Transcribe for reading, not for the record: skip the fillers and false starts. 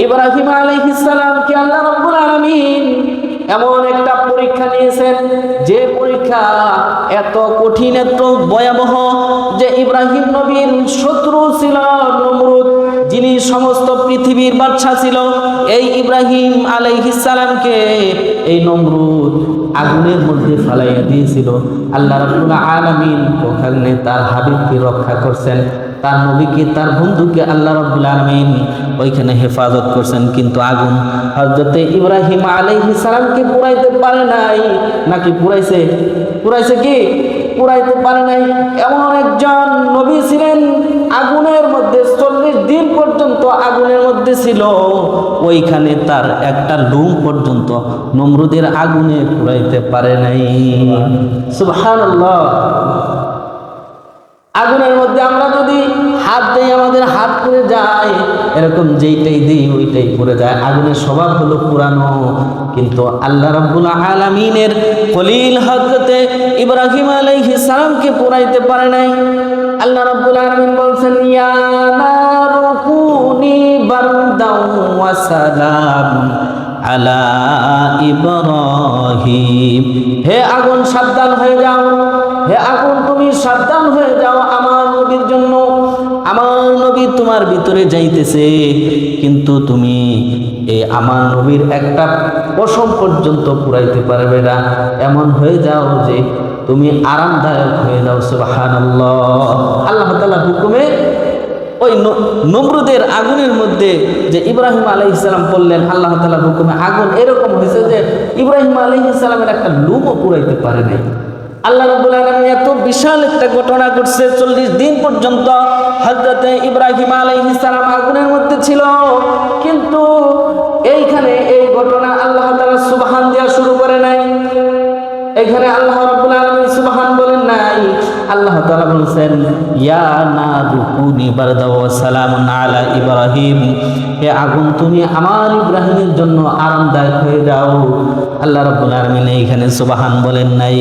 ইব্রাহিম আলাইহিস সালামকে আল্লাহ রাব্বুল আলামিন এমন একটা পরীক্ষা নিয়েছেন, যে পরীক্ষা এত কঠিন, এত ভয়াবহ, যে ইব্রাহিম নবীর শত্রু ছিল নমরুদ, যিনি সমস্ত পৃথিবীর বাদশা ছিল। এই ইব্রাহিম আলাইহিস সালামকে এই নমরুদ আগুনের মধ্যে ফালাইয়া দিয়েছিল। আল্লাহ রাব্বুল আলামিন ওখানে তার হাবিবকে রক্ষা করছেন, তার নবীকে, তার বন্ধুকে আল্লাহ রাব্বুল আলামিন ওইখানে হেফাজত করছেন। কিন্তু আগুন হযরতে ইব্রাহিম আলাইহিস সালামকে পুরাইতে পারে নাই। নাকি পুরাইছে? পুরাইছে কি? পুরাইতে পারে নাই। এমন একজন নবী ছিলেন, আগুনের মধ্যে 40 দিন পর্যন্ত আগুনের মধ্যে ছিল, ওইখানে তার একটা লোম পর্যন্ত নমরুদের আগুনে পুরাইতে পারে নাই। সুবহানাল্লাহ। আগুনের মধ্যে আমরা যদি হাত দেই, আমাদের হাত পুড়ে যায়, এরকম যেইটাই দিই ওইটাই পুড়ে যায়। আগুনের স্বভাব হলো পুরানো। কিন্তু আল্লাহ রাব্বুল আলামিনের খলিল হযরতে ইব্রাহিম আলাইহিস সালামকে পুরাইতে পারে নাই। আল্লাহ রাব্বুল আলামিন বলছেন, ইয়া নারু কুনি বারদাও ওয়া সালাম আলা ইব্রাহিম। হে আগুন সাবধান হয়ে যাও, হে আগুন তুমি সাবধান হয়ে যাও আমার নবীর জন্য। আমার নবী তোমার ভিতরে যাইতেছে, কিন্তু তুমি এই আমার নবীর একটা পশম পর্যন্ত পুরাইতে পারবে না। এমন হয়ে যাও যে তুমি আরামদায়ক হয়ে যাও। সুবহানাল্লাহ। আল্লাহ তাআলার হুকুমে ওই নমরুদের আগুনের মধ্যে যে ইব্রাহিম আলাইহিস সালাম পড়লেন, আল্লাহ তাআলার হুকুমে আগুন এরকম হয়েছে যে ইব্রাহিম আলাইহিস সালামের একটা লুমও পুরাইতে পারে নাই। আল্লাহ রাব্বুল আলামিন এত বিশাল একটা ঘটনা ঘটছে। 40 দিন পর্যন্ত হযরতে ইব্রাহিম আলাইহিস সালাম আগুনের মধ্যে ছিল, কিন্তু এইখানে এই ঘটনা আল্লাহ তাআলা সুবহান দেওয়া শুরু করে নাই। এখানে আল্লাহ রাব্বুল আলামিন সুবহান বলেন নাই। আল্লাহ তাআলা বলেন, ইয়া নারু কুনি বারদাও ওয়া সালামুন আলা ইব্রাহিম। হে আগুন তুমি আমার ইব্রাহিমের জন্য আরামদায়ক হয়ে যাও। আল্লাহ রাব্বুল আলামিন এইখানে সুবহান বলেন নাই।